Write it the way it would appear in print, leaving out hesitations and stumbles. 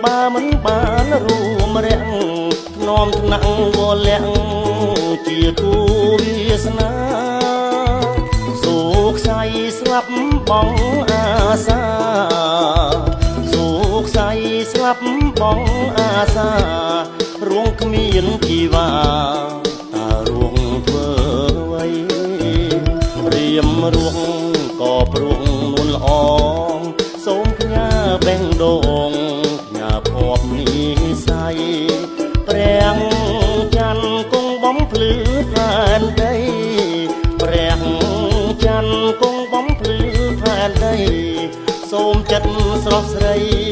បើមិនបានរួមរាំងនោមថ្នាក់វលាក់ជាគូវាសនាសូកស័យស្លាប់បងអាសាសូកស័យស្លាប់បងអាសារួងគ្មានជីវ៉ាតារួងធ្វើអ្វីព្រាមរួងក៏ព្រួងនួនល្អសូមផ្ញើបេងដូងផ្ញើភ័ព្វនិស័យព្រះច័ន្ទគង់បំភ្លឺផែនដីព្រះច័ន្ទគង់បំភ្លឺផែនដីសូមចិត្តស្រស់ស្រី